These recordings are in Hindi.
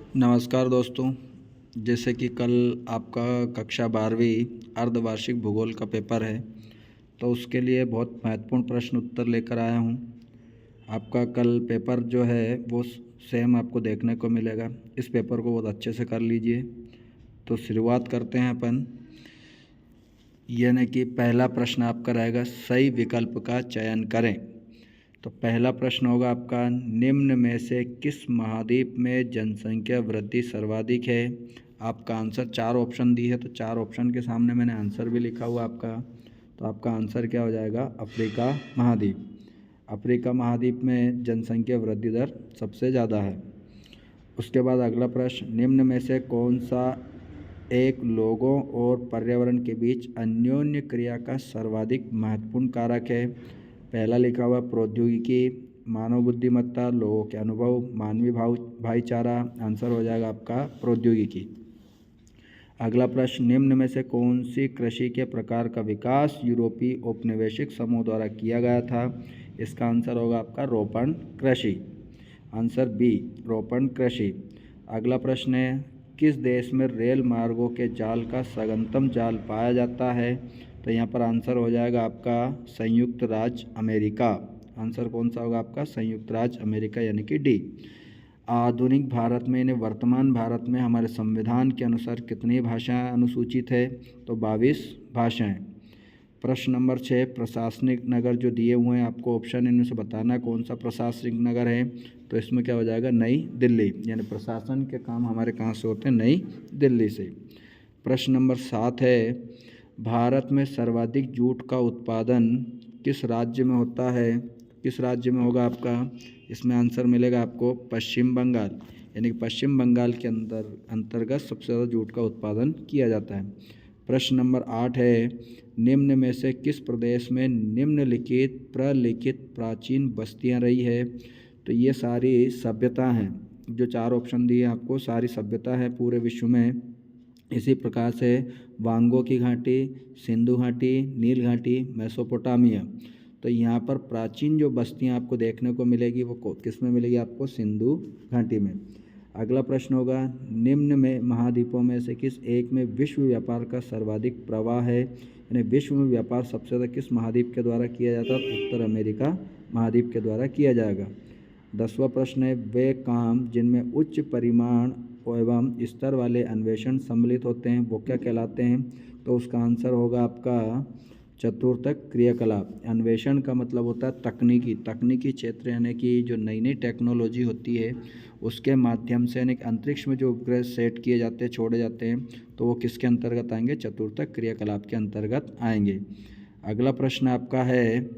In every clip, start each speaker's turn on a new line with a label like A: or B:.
A: नमस्कार दोस्तों। जैसे कि कल आपका कक्षा 12वीं अर्धवार्षिक भूगोल का पेपर है, तो उसके लिए बहुत महत्वपूर्ण प्रश्न उत्तर लेकर आया हूँ। आपका कल पेपर जो है वो सेम आपको देखने को मिलेगा। इस पेपर को बहुत अच्छे से कर लीजिए। तो शुरुआत करते हैं अपन। यानी कि पहला प्रश्न आपका रहेगा, सही विकल्प का चयन करें। तो पहला प्रश्न होगा आपका, निम्न में से किस महाद्वीप में जनसंख्या वृद्धि सर्वाधिक है। आपका आंसर 4 ऑप्शन दी है, तो 4 ऑप्शन के सामने मैंने आंसर भी लिखा हुआ आपका। तो आपका आंसर क्या हो जाएगा, अफ्रीका महाद्वीप। अफ्रीका महाद्वीप में जनसंख्या वृद्धि दर सबसे ज़्यादा है। उसके बाद अगला प्रश्न, निम्न में से कौन सा एक लोगों और पर्यावरण के बीच अन्योन्य क्रिया का सर्वाधिक महत्वपूर्ण कारक है। पहला लिखा हुआ प्रौद्योगिकी, मानव बुद्धिमत्ता, लोगों के अनुभव, मानवीय भाईचारा। आंसर हो जाएगा आपका प्रौद्योगिकी। अगला प्रश्न, निम्न में से कौन सी कृषि के प्रकार का विकास यूरोपीय औपनिवेशिक समूह द्वारा किया गया था। इसका आंसर होगा आपका रोपण कृषि। आंसर बी, रोपण कृषि। अगला प्रश्न है, किस देश में रेल मार्गों के जाल का सघनतम जाल पाया जाता है। तो यहाँ पर आंसर हो जाएगा आपका संयुक्त राज्य अमेरिका। आंसर कौन सा होगा आपका, संयुक्त राज्य अमेरिका, यानी कि डी। आधुनिक भारत में यानी वर्तमान भारत में हमारे संविधान के अनुसार कितनी भाषाएं अनुसूचित है। तो 22 भाषाएं। प्रश्न नंबर 6, प्रशासनिक नगर जो दिए हुए हैं आपको ऑप्शन, इनमें से बताना कौन सा प्रशासनिक नगर है। तो इसमें क्या हो जाएगा, नई दिल्ली। यानी प्रशासन के काम हमारे कहाँ से होते हैं, नई दिल्ली से। प्रश्न नंबर 7 है, भारत में सर्वाधिक जूट का उत्पादन किस राज्य में होता है। किस राज्य में होगा आपका, इसमें आंसर मिलेगा आपको पश्चिम बंगाल। यानी कि पश्चिम बंगाल के अंतर्गत सबसे ज़्यादा जूट का उत्पादन किया जाता है। प्रश्न नंबर 8 है, निम्न में से किस प्रदेश में निम्नलिखित प्रलिखित प्राचीन बस्तियां रही है। तो ये सारी सभ्यता हैं, जो 4 ऑप्शन दिए आपको, सारी सभ्यता है पूरे विश्व में। इसी प्रकार से वांगो की घाटी, सिंधु घाटी, नील घाटी, मेसोपोटामिया। तो यहाँ पर प्राचीन जो बस्तियाँ आपको देखने को मिलेगी वो किस में मिलेगी आपको, सिंधु घाटी में। अगला प्रश्न होगा, निम्न में महाद्वीपों में से किस एक में विश्व व्यापार का सर्वाधिक प्रवाह है। यानी विश्व में व्यापार सबसे ज़्यादा किस महाद्वीप के द्वारा किया जाता है। उत्तर अमेरिका महाद्वीप के द्वारा किया जाएगा। 10वां प्रश्न है, वे काम जिनमें उच्च परिमाण एवं स्तर वाले अन्वेषण सम्मिलित होते हैं वो क्या कहलाते हैं। तो उसका आंसर होगा आपका चतुर्थक क्रियाकलाप। अन्वेषण का मतलब होता है तकनीकी क्षेत्र, यानी कि जो नई नई टेक्नोलॉजी होती है उसके माध्यम से, यानी अंतरिक्ष में जो उपग्रह सेट किए जाते हैं, छोड़े जाते हैं, तो वो किसके अंतर्गत आएंगे, चतुर्थक क्रियाकलाप के अंतर्गत आएंगे। अगला प्रश्न आपका है,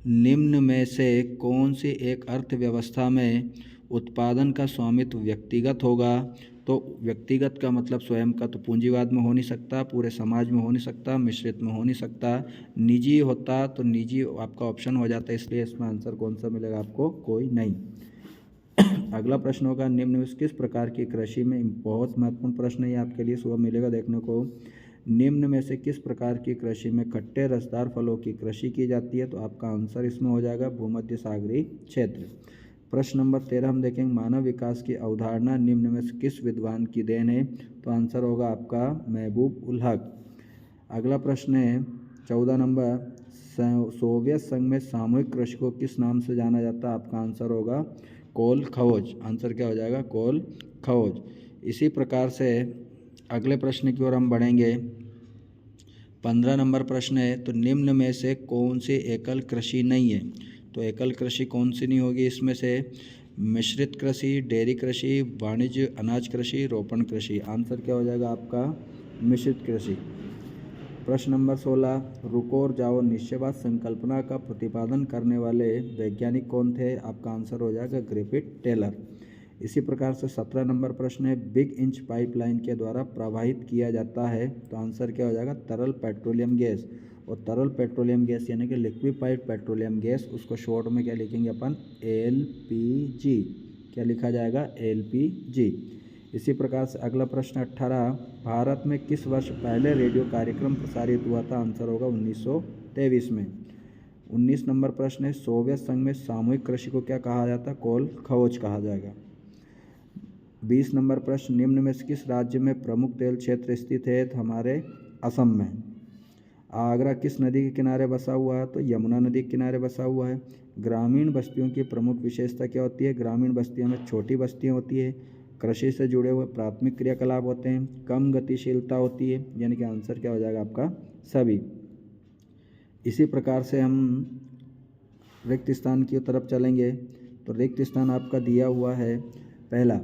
A: निम्न में से कौन सी एक अर्थव्यवस्था में उत्पादन का स्वामित्व व्यक्तिगत होगा। तो व्यक्तिगत का मतलब स्वयं का, तो पूंजीवाद में हो नहीं सकता, पूरे समाज में हो नहीं सकता, मिश्रित में हो नहीं सकता। निजी होता तो निजी आपका ऑप्शन हो जाता है, इसलिए इसमें आंसर कौन सा मिलेगा आपको, कोई नहीं। अगला प्रश्न होगा, निम्न में किस प्रकार की कृषि में, बहुत महत्वपूर्ण प्रश्न है ये आपके लिए, सुबह मिलेगा देखने को। निम्न में से किस प्रकार की कृषि में खट्टे रसदार फलों की कृषि की जाती है। तो आपका आंसर इसमें हो जाएगा भूमध्य सागरीय क्षेत्र। प्रश्न नंबर 13 हम देखेंगे, मानव विकास की अवधारणा निम्न में से किस विद्वान की देन है। तो आंसर होगा आपका महबूब उल हक। अगला प्रश्न है 14 नंबर, सोवियत संघ में सामूहिक कृषि को किस नाम से जाना जाता है। आपका आंसर होगा कोल खवोज। आंसर क्या हो जाएगा, कोल खवोज। इसी प्रकार से अगले प्रश्न की ओर हम बढ़ेंगे। 15 नंबर प्रश्न है, तो निम्न में से कौन सी एकल कृषि नहीं है। तो एकल कृषि कौन सी नहीं होगी, इसमें से मिश्रित कृषि, डेयरी कृषि, वाणिज्य अनाज कृषि, रोपण कृषि। आंसर क्या हो जाएगा आपका, मिश्रित कृषि। प्रश्न नंबर 16, रुको और जाओ निश्चयवाद संकल्पना का प्रतिपादन करने वाले वैज्ञानिक कौन थे। आपका आंसर हो जाएगा ग्रिफिथ टेलर। इसी प्रकार से 17 नंबर प्रश्न है, बिग इंच पाइपलाइन के द्वारा प्रवाहित किया जाता है। तो आंसर क्या हो जाएगा, तरल पेट्रोलियम गैस। और तरल पेट्रोलियम गैस यानी कि लिक्विफाइड पेट्रोलियम गैस, उसको शॉर्ट में क्या लिखेंगे अपन, LPG। क्या लिखा जाएगा, LPG। इसी प्रकार से अगला प्रश्न 18, भारत में किस वर्ष पहले रेडियो कार्यक्रम प्रसारित हुआ था। आंसर होगा 1923 में। 19 नंबर प्रश्न है, सोवियत संघ में सामूहिक कृषि को क्या कहा जाता है, कोल खवोज कहा जाएगा। 20 नंबर प्रश्न, निम्न में से किस राज्य में प्रमुख तेल क्षेत्र स्थित है? तो हमारे असम में। आगरा किस नदी के किनारे बसा हुआ है? तो यमुना नदी के किनारे बसा हुआ है। ग्रामीण बस्तियों की प्रमुख विशेषता क्या होती है? ग्रामीण बस्तियों में छोटी बस्तियाँ होती है, कृषि से जुड़े हुए प्राथमिक क्रियाकलाप होते हैं, कम गतिशीलता होती है, यानी कि आंसर क्या हो जाएगा आपका? सभी। इसी प्रकार से हम रिक्त स्थान की तरफ चलेंगे। तो रिक्त स्थान आपका दिया हुआ है, पहला,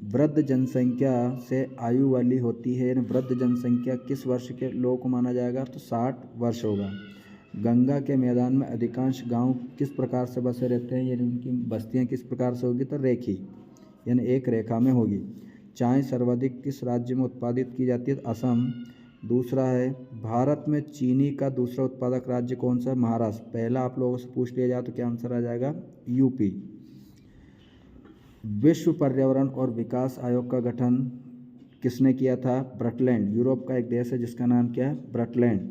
A: वृद्ध जनसंख्या से आयु वाली होती है, यानी वृद्ध जनसंख्या किस वर्ष के लोगों को माना जाएगा? तो 60 वर्ष होगा। गंगा के मैदान में अधिकांश गांव किस प्रकार से बसे रहते हैं, यानी उनकी बस्तियां किस प्रकार से होगी? तो रेखी, यानी एक रेखा में होगी। चाय सर्वाधिक किस राज्य में उत्पादित की जाती है? तो असम। दूसरा है, भारत में चीनी का दूसरा उत्पादक राज्य कौन सा है? महाराष्ट्र। पहला आप लोगों से पूछ लिया जाए तो क्या आंसर आ जाएगा? यूपी। विश्व पर्यावरण और विकास आयोग का गठन किसने किया था? ब्रटलैंड। यूरोप का एक देश है जिसका नाम क्या है? ब्रटलैंड।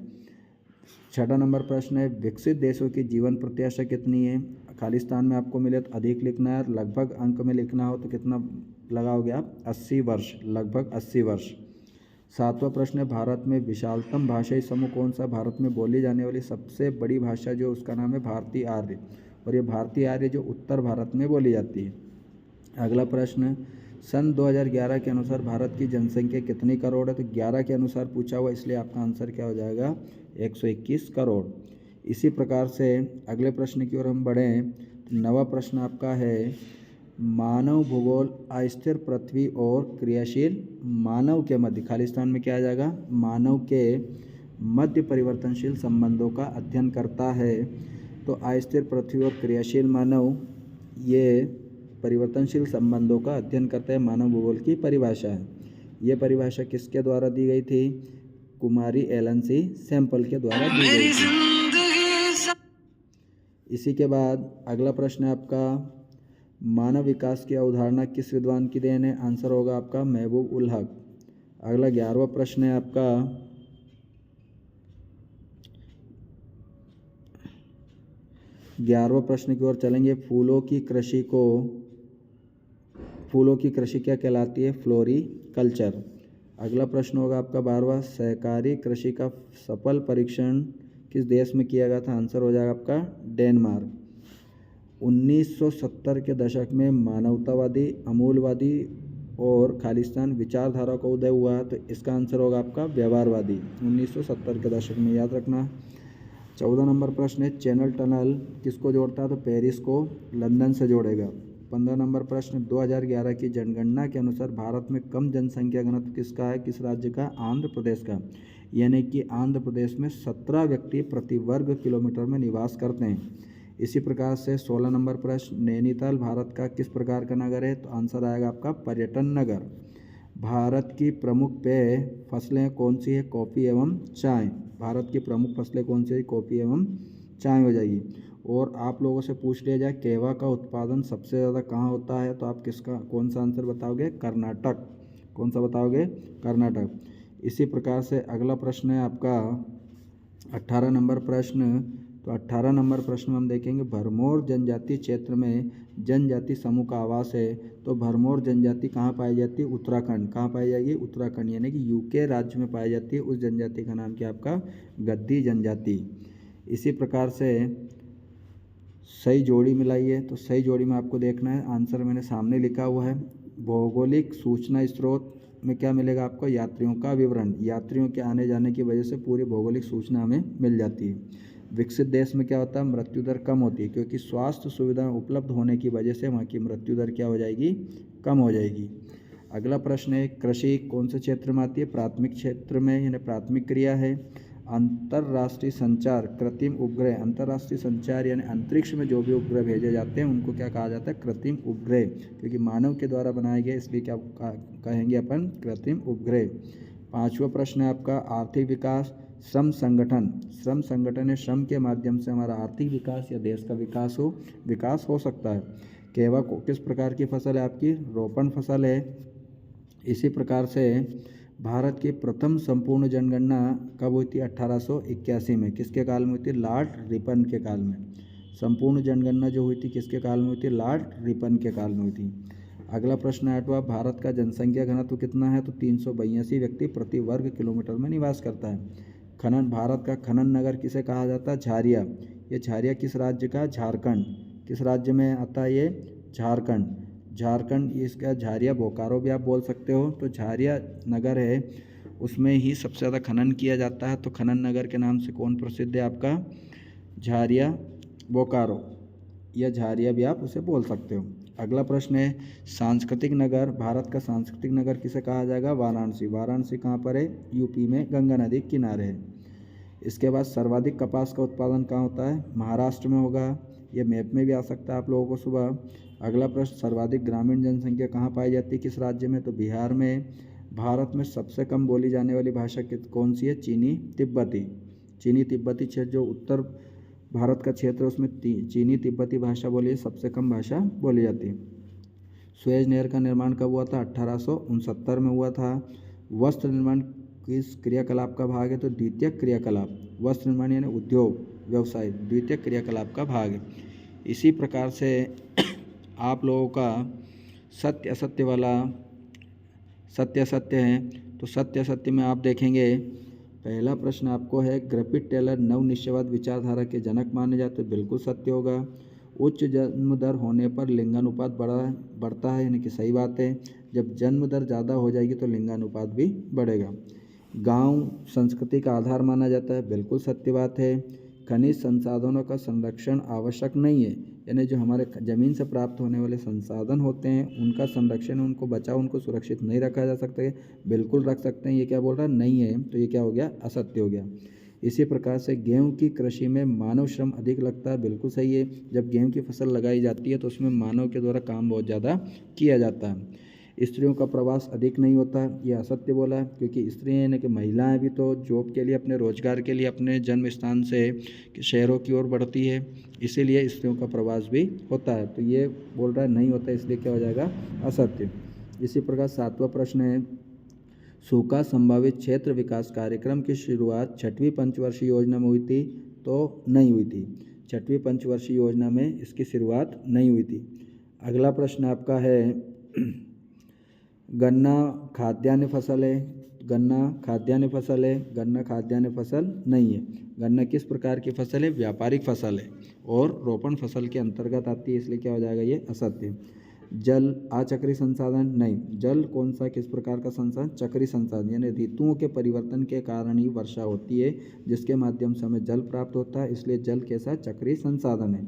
A: 6वां नंबर प्रश्न है, विकसित देशों की जीवन प्रत्याशा कितनी है? खालिस्तान में आपको मिले तो अधिक लिखना है, लगभग अंक में लिखना हो तो कितना लगाओगे आप? 80 वर्ष, लगभग 80 वर्ष। 7वां प्रश्न है, भारत में विशालतम भाषाई समूह कौन सा? भारत में बोली जाने वाली सबसे बड़ी भाषा जो उसका नाम है भारतीय आर्य, और ये भारतीय आर्य जो उत्तर भारत में बोली जाती है। अगला प्रश्न, सन 2011 के अनुसार भारत की जनसंख्या कितनी करोड़ है? तो 11 के अनुसार पूछा हुआ, इसलिए आपका आंसर क्या हो जाएगा? 121 करोड़। इसी प्रकार से अगले प्रश्न की ओर हम बढ़ें तो 9वां प्रश्न आपका है, मानव भूगोल अस्थिर पृथ्वी और क्रियाशील मानव के मध्य, खालिस्तान में क्या आ जाएगा? मानव के मध्य परिवर्तनशील संबंधों का अध्ययन करता है। तो अस्थिर पृथ्वी और क्रियाशील मानव, ये परिवर्तनशील संबंधों का अध्ययन करता है, मानव भूगोल की परिभाषा है। ये परिभाषा किसके द्वारा दी गई थी? कुमारी एलन सी सैंपल के द्वारा दी गई थी। इसी के बाद अगला प्रश्न है आपका, मानव विकास की अवधारणा किस विद्वान की देन है? आंसर होगा आपका महबूब उल हक। अगला 11वां प्रश्न है आपका, 11वां प्रश्न की ओर चलेंगे, फूलों की कृषि क्या कहलाती है? फ्लोरीकल्चर। अगला प्रश्न होगा आपका 12वां, सहकारी कृषि का सफल परीक्षण किस देश में किया गया था? आंसर हो जाएगा आपका डेनमार्क। 1970 के दशक में मानवतावादी, अमूलवादी और खालिस्तान विचारधारा का उदय हुआ, तो इसका आंसर होगा आपका व्यवहारवादी। 1970 के दशक में, याद रखना। 14 नंबर प्रश्न है, चैनल टनल किसको जोड़ता है? तो पेरिस को लंदन से जोड़ेगा। 15 नंबर प्रश्न, 2011 की जनगणना के अनुसार भारत में कम जनसंख्या घनत्व किसका है? किस राज्य का? आंध्र प्रदेश का। यानी कि आंध्र प्रदेश में 17 व्यक्ति प्रति वर्ग किलोमीटर में निवास करते हैं। इसी प्रकार से 16 नंबर प्रश्न, नैनीताल भारत का किस प्रकार का नगर है? तो आंसर आएगा आपका पर्यटन नगर। भारत की प्रमुख पेय फसलें कौन सी है? कॉफ़ी एवं चाय। भारत की प्रमुख फसलें कौन सी है? कॉफ़ी एवं चाय हो जाएगी। और आप लोगों से पूछ लिया जाए कहवा का उत्पादन सबसे ज़्यादा कहाँ होता है, तो आप किसका कौन सा आंसर बताओगे? कर्नाटक। कौन सा बताओगे? कर्नाटक। इसी प्रकार से अगला प्रश्न है आपका 18 नंबर प्रश्न। तो 18 नंबर प्रश्न में हम देखेंगे, भरमौर जनजाति क्षेत्र में जनजाति समूह का आवास है। तो भरमौर जनजाति कहाँ पाई जाती है? उत्तराखंड। कहाँ पाई जाएगी? उत्तराखंड, यानी कि यूके राज्य में पाई जाती है। उस जनजाति का नाम क्या आपका? गद्दी जनजाति। इसी प्रकार से सही जोड़ी मिलाइए। तो सही जोड़ी में आपको देखना है, आंसर मैंने सामने लिखा हुआ है। भौगोलिक सूचना स्रोत में क्या मिलेगा आपको? यात्रियों का विवरण। यात्रियों के आने जाने की वजह से पूरी भौगोलिक सूचना हमें मिल जाती है। विकसित देश में क्या होता है? मृत्यु दर कम होती है, क्योंकि स्वास्थ्य सुविधाएं उपलब्ध होने की वजह से वहाँ की मृत्यु दर क्या हो जाएगी? कम हो जाएगी। अगला प्रश्न है, कृषि कौन से क्षेत्र में आती है? प्राथमिक क्षेत्र में, यानी प्राथमिक क्रिया है। अंतर्राष्ट्रीय संचार, कृत्रिम उपग्रह। अंतर्राष्ट्रीय संचार यानी अंतरिक्ष में जो भी उपग्रह भेजे जाते हैं उनको क्या कहा जाता है? कृत्रिम उपग्रह, क्योंकि मानव के द्वारा बनाए गए, इसलिए क्या कहेंगे अपन? कृत्रिम उपग्रह। 5वां प्रश्न है आपका, आर्थिक विकास। श्रम संगठन। श्रम संगठन है, श्रम के माध्यम से हमारा आर्थिक विकास या देश का विकास हो सकता है। कहवा को किस प्रकार की फसल है आपकी? रोपण फसल है। इसी प्रकार से भारत की प्रथम संपूर्ण जनगणना कब हुई थी? 1881 में। किसके काल में हुई थी? लॉर्ड रिपन के काल में। संपूर्ण जनगणना जो हुई थी किसके काल में हुई थी? लॉर्ड रिपन के काल में हुई थी। अगला प्रश्न है 8वां, भारत का जनसंख्या घनत्व कितना है? तो 382 व्यक्ति प्रति वर्ग किलोमीटर में निवास करता है। खनन, भारत का खनन नगर किसे कहा जाता है? झारिया। ये झारिया किस राज्य का? झारखंड। किस राज्य में आता है ये? झारखंड। झारखंड, इसका झारिया बोकारो भी आप बोल सकते हो। तो झारिया नगर है, उसमें ही सबसे ज़्यादा खनन किया जाता है। तो खनन नगर के नाम से कौन प्रसिद्ध है आपका? झारिया बोकारो, या झारिया भी आप उसे बोल सकते हो। अगला प्रश्न है सांस्कृतिक नगर, भारत का सांस्कृतिक नगर किसे कहा जाएगा? वाराणसी। वाराणसी कहाँ पर है? यूपी में, गंगा नदी के किनारे है। इसके बाद सर्वाधिक कपास का उत्पादन कहाँ होता है? महाराष्ट्र में होगा। ये मैप में भी आ सकता है आप लोगों को सुबह। अगला प्रश्न, सर्वाधिक ग्रामीण जनसंख्या कहाँ पाई जाती है? किस राज्य में? तो बिहार में। भारत में सबसे कम बोली जाने वाली भाषा कौन सी है? चीनी तिब्बती। चीनी तिब्बती क्षेत्र जो उत्तर भारत का क्षेत्र है उसमें चीनी तिब्बती भाषा बोली, सबसे कम भाषा बोली जाती है। सुएज नहर का निर्माण कब हुआ था? 1869 में हुआ था। वस्त्र निर्माण किस क्रियाकलाप का भाग है? तो द्वितीयक क्रियाकलाप। वस्त्र निर्माण यानी उद्योग व्यवसाय द्वितीयक क्रियाकलाप का भाग है। इसी प्रकार से आप लोगों का सत्य असत्य वाला सत्य असत्य है। तो सत्य असत्य में आप देखेंगे, पहला प्रश्न आपको है ग्रिफिथ टेलर नवनिश्चयवाद विचारधारा के जनक माने जाते, बिल्कुल सत्य होगा। उच्च जन्म दर होने पर लिंगानुपात बढ़ता है, यानी कि सही बात है। जब जन्म दर ज़्यादा हो जाएगी तो लिंगानुपात भी बढ़ेगा। गांव संस्कृति का आधार माना जाता है, बिल्कुल सत्य बात है। खनिज संसाधनों का संरक्षण आवश्यक नहीं है, यानी जो हमारे ज़मीन से प्राप्त होने वाले संसाधन होते हैं उनका संरक्षण, उनको बचाव, उनको सुरक्षित नहीं रखा जा सकता है, बिल्कुल रख सकते हैं। ये क्या बोल रहा है? नहीं है। तो ये क्या हो गया? असत्य हो गया। इसी प्रकार से गेहूं की कृषि में मानव श्रम अधिक लगता है, बिल्कुल सही है। जब गेहूं की फसल लगाई जाती है तो उसमें मानव के द्वारा काम बहुत ज़्यादा किया जाता है। स्त्रियों का प्रवास अधिक नहीं होता, ये असत्य बोला है, क्योंकि स्त्रियाँ यानी कि महिलाएं भी तो जॉब के लिए, अपने रोजगार के लिए अपने जन्म स्थान से शहरों की ओर बढ़ती है, इसीलिए स्त्रियों का प्रवास भी होता है। तो ये बोल रहा है नहीं होता, इसलिए क्या हो जाएगा? असत्य। इसी प्रकार 7वां प्रश्न है सूखा संभावित क्षेत्र विकास कार्यक्रम की शुरुआत 6वीं पंचवर्षीय योजना में हुई थी? तो नहीं हुई थी। 6वीं पंचवर्षीय योजना में इसकी शुरुआत नहीं हुई थी। अगला प्रश्न आपका है गन्ना खाद्यान्न फसल है, गन्ना खाद्यान्न फसल है, गन्ना खाद्यान्न फसल नहीं है। गन्ना किस प्रकार की फसल है? व्यापारिक फसल है और रोपण फसल के अंतर्गत आती है, इसलिए क्या हो जाएगा? ये असत्य। जल अचक्रीय संसाधन नहीं। जल कौन सा, किस प्रकार का संसाधन? चक्रीय संसाधन, यानी ऋतुओं के परिवर्तन के कारण ही वर्षा होती है, जिसके माध्यम से हमें जल प्राप्त होता है, इसलिए जल कैसा? चक्रीय संसाधन है।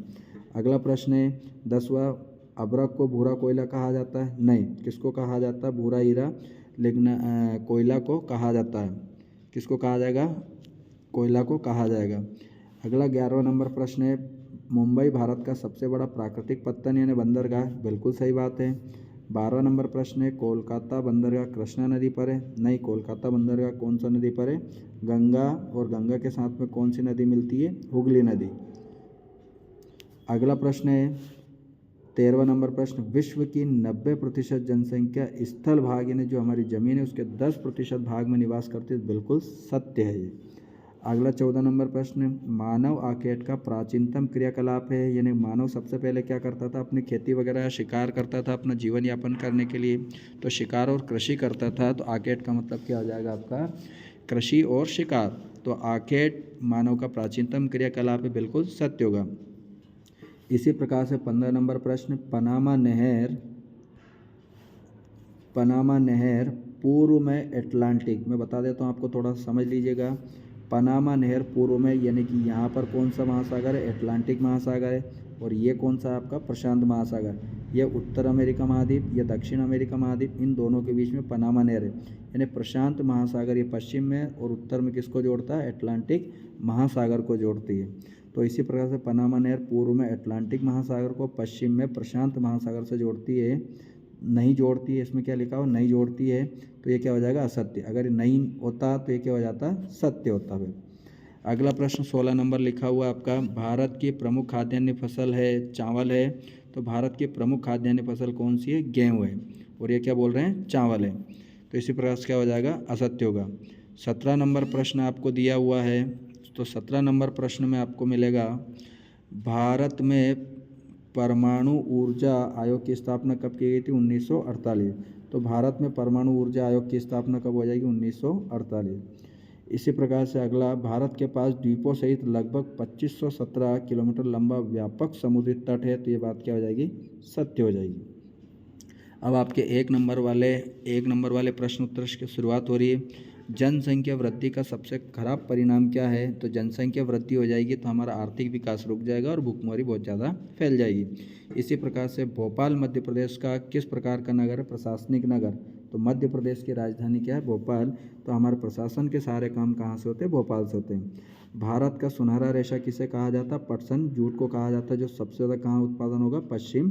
A: अगला प्रश्न है 10वां, अभ्रक को भूरा कोयला कहा जाता है? नहीं। किसको कहा जाता है? भूरा हीरा लेकिन कोयला को कहा जाता है। किसको कहा जाएगा? कोयला को कहा जाएगा। अगला 11वां नंबर प्रश्न है मुंबई भारत का सबसे बड़ा प्राकृतिक पत्तन यानी बंदरगाह, बिल्कुल सही बात है। 12वां नंबर प्रश्न है कोलकाता बंदरगाह कृष्णा नदी पर है? नहीं। कोलकाता बंदरगाह कौन सा नदी पर है? गंगा, और गंगा के साथ में कौन सी नदी मिलती है? हुगली नदी। अगला प्रश्न है 13वां नंबर प्रश्न विश्व की 90% जनसंख्या स्थल भाग यानी जो हमारी ज़मीन है उसके 10% भाग में निवास करती है, बिल्कुल सत्य है ये। अगला 14 नंबर प्रश्न मानव आकेट का प्राचीनतम क्रियाकलाप है, यानी मानव सबसे पहले क्या करता था? अपनी खेती वगैरह शिकार करता था अपना जीवन यापन करने के लिए, तो शिकार और कृषि करता था। तो आकेट का मतलब क्या हो जाएगा आपका? कृषि और शिकार। तो आकेट मानव का प्राचीनतम क्रियाकलाप है, बिल्कुल सत्य होगा। इसी प्रकार से 15 नंबर प्रश्न पनामा नहर पूर्व में अटलांटिक, मैं बता देता हूँ आपको, थोड़ा समझ लीजिएगा। पनामा नहर पूर्व में यानी कि यहाँ पर कौन सा महासागर है? अटलांटिक महासागर है। और ये कौन सा आपका? प्रशांत महासागर। यह उत्तर अमेरिका महाद्वीप, यह दक्षिण अमेरिका महाद्वीप, इन दोनों के बीच में पनामा नहर है। यानी प्रशांत महासागर ये पश्चिम में और उत्तर में किसको जोड़ता है? अटलांटिक महासागर को जोड़ती है। तो इसी प्रकार से पनामा नहर पूर्व में अटलांटिक महासागर को, पश्चिम में प्रशांत महासागर से जोड़ती है। नहीं जोड़ती है, इसमें क्या लिखा हो? नहीं जोड़ती है, तो ये क्या हो जाएगा? असत्य। अगर नहीं होता तो ये क्या हो जाता? सत्य होता है। अगला प्रश्न 16 नंबर लिखा हुआ आपका भारत की प्रमुख खाद्यान्न फसल है चावल है, तो भारत की प्रमुख खाद्यान्न फसल कौन सी है? गेहूँ है। और ये क्या बोल रहे हैं? चावल है। तो इसी प्रकार से क्या हो जाएगा? असत्य होगा। 17 नंबर प्रश्न आपको दिया हुआ है, तो 17 नंबर प्रश्न में आपको मिलेगा भारत में परमाणु ऊर्जा आयोग की स्थापना कब की गई थी? 1948। तो भारत में परमाणु ऊर्जा आयोग की स्थापना कब हो जाएगी? 1948। इसी प्रकार से अगला, भारत के पास द्वीपों सहित लगभग 2517 किलोमीटर लंबा व्यापक समुद्री तट है। तो ये बात क्या हो जाएगी? सत्य हो जाएगी। अब आपके एक नंबर वाले प्रश्न उत्तर की शुरुआत हो रही है। जनसंख्या वृद्धि का सबसे खराब परिणाम क्या है? तो जनसंख्या वृद्धि हो जाएगी तो हमारा आर्थिक विकास रुक जाएगा और भुखमरी बहुत ज़्यादा फैल जाएगी। इसी प्रकार से भोपाल मध्य प्रदेश का किस प्रकार का नगर है? प्रशासनिक नगर। तो मध्य प्रदेश की राजधानी क्या है? भोपाल। तो हमारे प्रशासन के सारे काम कहाँ से होते हैं? भोपाल से होते हैं। भारत का सुनहरा रेशा किसे कहा जाता है? पटसन जूट को कहा जाता है, जो सबसे ज़्यादा कहाँ उत्पादन होगा? पश्चिम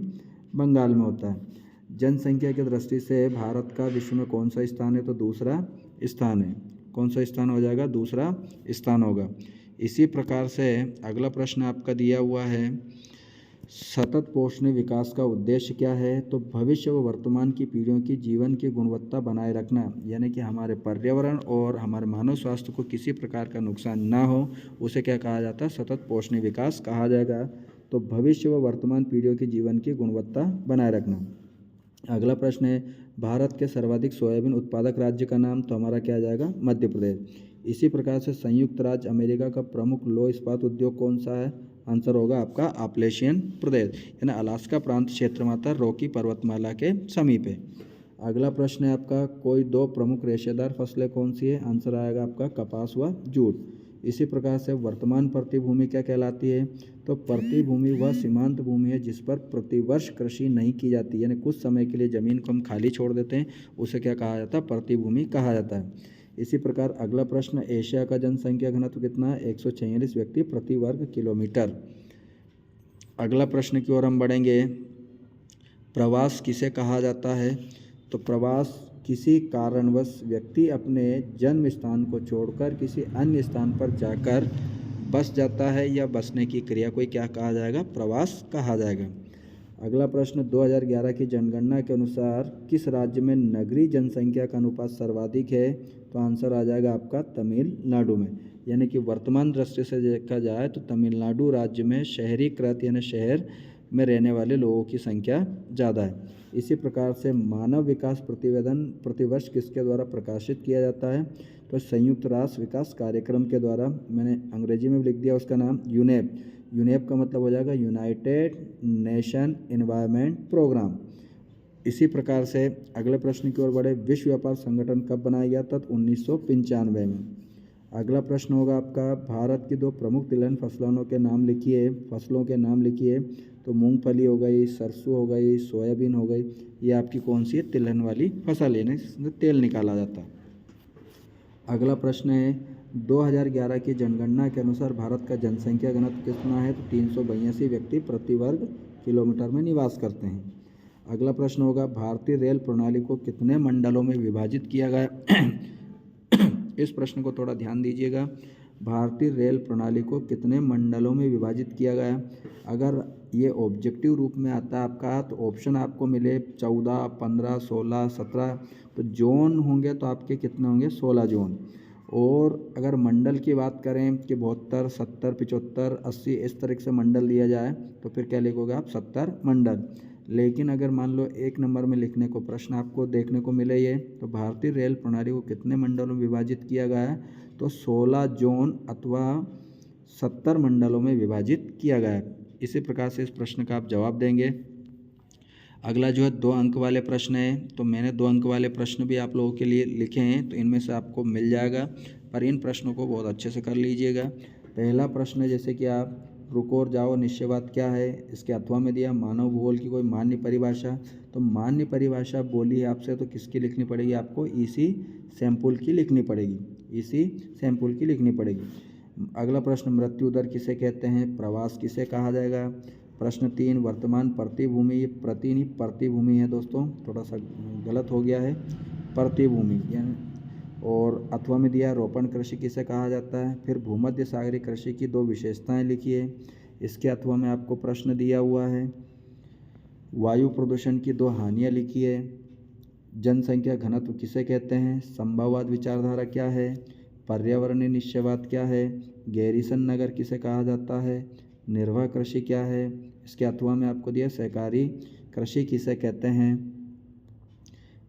A: बंगाल में होता है। जनसंख्या की दृष्टि से भारत का विश्व में कौन सा स्थान है? तो दूसरा स्थान है। कौन सा स्थान हो जाएगा? दूसरा स्थान होगा। इसी प्रकार से अगला प्रश्न आपका दिया हुआ है, सतत पोषणीय विकास का उद्देश्य क्या है? तो भविष्य व वर्तमान की पीढ़ियों की जीवन की गुणवत्ता बनाए रखना, यानी कि हमारे पर्यावरण और हमारे मानव स्वास्थ्य को किसी प्रकार का नुकसान ना हो, उसे क्या कहा जाता है? सतत पोषणीय विकास कहा जाएगा। तो भविष्य व वर्तमान पीढ़ियों की जीवन की गुणवत्ता बनाए रखना। अगला प्रश्न है, भारत के सर्वाधिक सोयाबीन उत्पादक राज्य का नाम? तो हमारा क्या आ जाएगा? मध्य प्रदेश। इसी प्रकार से संयुक्त राज्य अमेरिका का प्रमुख लौह इस्पात उद्योग कौन सा है? आंसर होगा आपका आपलेशियन प्रदेश, यानी अलास्का प्रांत क्षेत्र में आता है, रॉकी पर्वतमाला के समीप है। अगला प्रश्न है आपका, कोई दो प्रमुख रेशेदार फसलें कौन सी है? आंसर आएगा आपका कपास व जूट। इसी प्रकार से वर्तमान प्रतिभूमि क्या कहलाती है? तो प्रतिभूमि वह सीमांत भूमि है जिस पर प्रतिवर्ष कृषि नहीं की जाती, यानी कुछ समय के लिए ज़मीन को हम खाली छोड़ देते हैं, उसे क्या कहा जाता है? प्रतिभूमि कहा जाता है। इसी प्रकार अगला प्रश्न, एशिया का जनसंख्या घनत्व कितना है? 146 व्यक्ति प्रति वर्ग किलोमीटर। अगला प्रश्न की ओर हम बढ़ेंगे, प्रवास किसे कहा जाता है? तो प्रवास किसी कारणवश व्यक्ति अपने जन्म स्थान को छोड़कर किसी अन्य स्थान पर जाकर बस जाता है या बसने की क्रिया को क्या कहा जाएगा? प्रवास कहा जाएगा। अगला प्रश्न, 2011 की जनगणना के अनुसार किस राज्य में नगरीय जनसंख्या का अनुपात सर्वाधिक है? तो आंसर आ जाएगा आपका तमिलनाडु में, यानी कि वर्तमान दृष्टि से देखा जाए तो तमिलनाडु राज्य में शहरीकृत यानी शहर में रहने वाले लोगों की संख्या ज़्यादा है। इसी प्रकार से मानव विकास प्रतिवेदन प्रतिवर्ष किसके द्वारा प्रकाशित किया जाता है? तो संयुक्त राष्ट्र विकास कार्यक्रम के द्वारा। मैंने अंग्रेजी में लिख दिया उसका नाम, यूनेप। यूनेप का मतलब हो जाएगा यूनाइटेड नेशन एनवायरनमेंट प्रोग्राम। इसी प्रकार से अगले प्रश्न की ओर बढ़े, विश्व व्यापार संगठन कब बनाया गया था? 1995 में। अगला प्रश्न होगा आपका, भारत की दो प्रमुख तिलहन फसलों के नाम लिखिए। तो मूंगफली हो गई, सरसों हो गई, सोयाबीन हो गई, ये आपकी कौन सी है? तिलहन वाली फसल है, इसमें तेल निकाला जाता है। अगला प्रश्न है, 2011 की जनगणना के अनुसार भारत का जनसंख्या घनत्व कितना है? तो 382 व्यक्ति प्रति वर्ग किलोमीटर में निवास करते हैं। अगला प्रश्न होगा, भारतीय रेल प्रणाली को कितने मंडलों में विभाजित किया गया? इस प्रश्न को थोड़ा ध्यान दीजिएगा। भारतीय रेल प्रणाली को कितने मंडलों में विभाजित किया गया? अगर ये ऑब्जेक्टिव रूप में आता है आपका, तो ऑप्शन आपको मिले 14, 15, 16, 17, तो जोन होंगे तो आपके कितने होंगे? 16 जोन। और अगर मंडल की बात करें कि 72, 70, 75, 80 इस तरह से मंडल दिया जाए तो फिर क्या लिखोगे आप? 70 मंडल। लेकिन अगर मान लो एक नंबर में लिखने को प्रश्न आपको देखने को मिले ये, तो भारतीय रेल प्रणाली को कितने मंडलों में विभाजित किया गया है? तो 16 जोन अथवा 70 मंडलों में विभाजित किया गया है। इसी प्रकार से इस प्रश्न का आप जवाब देंगे। अगला जो है 2 अंक वाले प्रश्न है, तो मैंने 2 अंक वाले प्रश्न भी आप लोगों के लिए लिखे हैं, तो इनमें से आपको मिल जाएगा, पर इन प्रश्नों को बहुत अच्छे से कर लीजिएगा। पहला प्रश्न है, जैसे कि आप रुको और जाओ निश्चयवाद क्या है, इसके अथवा में दिया मानव भूगोल की कोई मान्य परिभाषा। तो मान्य परिभाषा बोली है आपसे, तो किसकी लिखनी पड़ेगी आपको? ईसी सैंपल की लिखनी पड़ेगी, ईसी सैंपल की लिखनी पड़ेगी। अगला प्रश्न, मृत्यु दर किसे कहते हैं? प्रवास किसे कहा जाएगा? प्रश्न 3, वर्तमान प्रतिभूमि, ये प्रति नहीं प्रतिभूमि है दोस्तों, थोड़ा सा गलत हो गया है, प्रतिभूमि यानी। और अथवा में दिया रोपण कृषि किसे कहा जाता है? फिर भूमध्य सागरीय कृषि की 2 विशेषताएं लिखिए। इसके अथवा में आपको प्रश्न दिया हुआ है, वायु प्रदूषण की 2 हानियाँ लिखिए। जनसंख्या घनत्व किसे कहते हैं? संभववाद विचारधारा क्या है? पर्यावरणीय निश्चयवाद क्या है? गैरीसन नगर किसे कहा जाता है? निर्वाह कृषि क्या है? इसके अथवा में आपको दिया सहकारी कृषि किसे कहते हैं।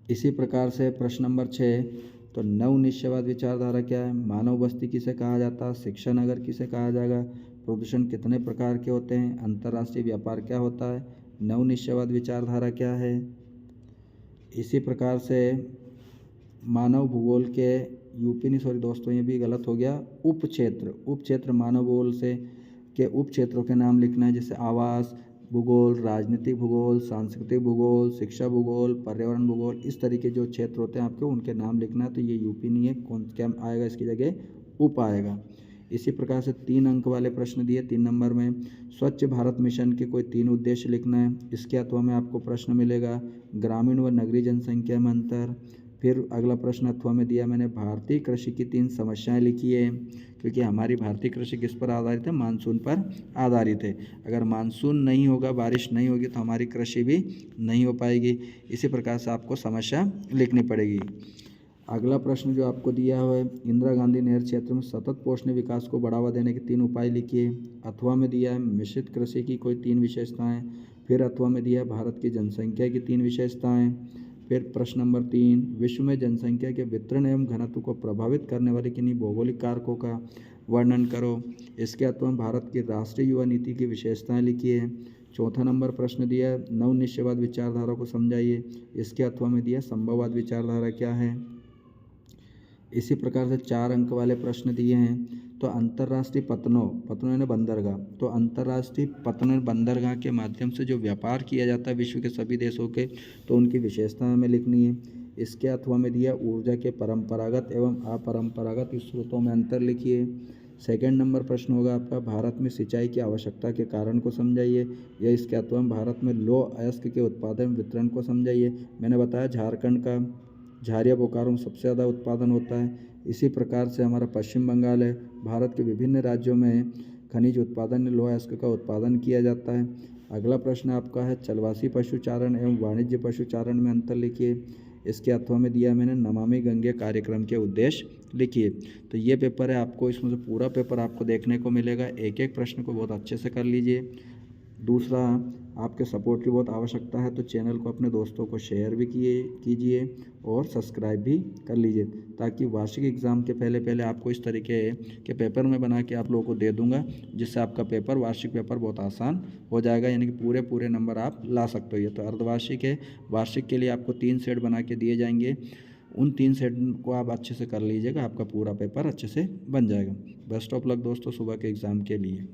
A: इसी प्रकार से प्रश्न नंबर 6, तो नवनिश्चयवाद विचारधारा क्या है, मानव बस्ती किसे कहा जाता है, शिक्षा नगर किसे कहा जाएगा, प्रदूषण कितने प्रकार के होते हैं, अंतर्राष्ट्रीय व्यापार क्या होता है, नवनिश्चयवाद विचारधारा क्या है। इसी प्रकार से मानव भूगोल के यूपी नहीं, सॉरी दोस्तों ये भी गलत हो गया, उपक्षेत्र मानव भूगोल से के उपक्षेत्रों के नाम लिखना है, जैसे आवास भूगोल, राजनीतिक भूगोल, सांस्कृतिक भूगोल, शिक्षा भूगोल, पर्यावरण भूगोल, इस तरीके जो क्षेत्र होते हैं आपके उनके नाम लिखना है। तो ये यूपी नहीं है, कौन क्या आएगा इसकी जगह, उप आएगा। इसी प्रकार से 3 अंक वाले प्रश्न दिए 3 नंबर में, स्वच्छ भारत मिशन के कोई 3 उद्देश्य लिखना है। इसके अथवा में आपको प्रश्न मिलेगा ग्रामीण व नगरीय जनसंख्या में अंतर। फिर अगला प्रश्न अथवा में दिया मैंने भारतीय कृषि की 3 समस्याएं लिखी है, क्योंकि हमारी भारतीय कृषि किस पर आधारित है, मानसून पर आधारित है। अगर मानसून नहीं होगा, बारिश नहीं होगी तो हमारी कृषि भी नहीं हो पाएगी। इसी प्रकार से आपको समस्या लिखनी पड़ेगी। अगला प्रश्न जो आपको दिया हुआ है, इंदिरा गांधी नहर क्षेत्र में सतत पोषणीय विकास को बढ़ावा देने के 3 उपाय लिखिए। अथवा में दिया है मिश्रित कृषि की कोई 3 विशेषताएं। फिर अथवा में दिया है भारत की जनसंख्या की 3 विशेषताएं। फिर प्रश्न नंबर 3, विश्व में जनसंख्या के वितरण एवं घनत्व को प्रभावित करने वाले किन्हीं भौगोलिक कारकों का वर्णन करो। इसके अथवा में भारत की राष्ट्रीय युवा नीति की विशेषताएं लिखिए। चौथा नंबर प्रश्न दिया है नवनिश्चयवाद विचारधारा को समझाइए। इसके अथवा में दिया संभववाद विचारधारा क्या है। इसी प्रकार से 4 अंक वाले प्रश्न दिए हैं। तो अंतर्राष्ट्रीय पत्तनों यानी बंदरगाह, तो अंतर्राष्ट्रीय पत्तन बंदरगाह के माध्यम से जो व्यापार किया जाता है विश्व के सभी देशों के, तो उनकी विशेषताएं हमें लिखनी है। इसके अथवा में दिया ऊर्जा के परंपरागत एवं अपरंपरागत स्रोतों में अंतर लिखिए। सेकंड नंबर प्रश्न होगा आपका भारत में सिंचाई की आवश्यकता के कारण को समझाइए, या इसके अथवा में भारत में लौह अयस्क के उत्पादन वितरण को समझाइए। मैंने बताया झारखंड का झारिया बोकारो में सबसे ज़्यादा उत्पादन होता है। इसी प्रकार से हमारा पश्चिम बंगाल है। भारत के विभिन्न राज्यों में खनिज उत्पादन लौह अयस्क का उत्पादन किया जाता है। अगला प्रश्न आपका है चलवासी पशुचारण एवं वाणिज्य पशुचारण में अंतर लिखिए। इसके अथवा में दिया मैंने नमामि गंगे कार्यक्रम के उद्देश्य लिखिए। तो ये पेपर है, आपको इसमें से पूरा पेपर आपको देखने को मिलेगा। एक एक प्रश्न को बहुत अच्छे से कर लीजिए। दूसरा, आपके सपोर्ट की बहुत आवश्यकता है, तो चैनल को अपने दोस्तों को शेयर भी कीजिए और सब्सक्राइब भी कर लीजिए, ताकि वार्षिक एग्ज़ाम के पहले आपको इस तरीके के पेपर मैं बना के आप लोगों को दे दूंगा, जिससे आपका पेपर वार्षिक पेपर बहुत आसान हो जाएगा, यानी कि पूरे नंबर आप ला सकते हो। ये तो अर्धवार्षिक है। वार्षिक के लिए आपको 3 सेट बना के दिए जाएंगे। उन 3 सेट को आप अच्छे से कर लीजिएगा, आपका पूरा पेपर अच्छे से बन जाएगा। बेस्ट ऑफ लक दोस्तों सुबह के एग्ज़ाम के लिए।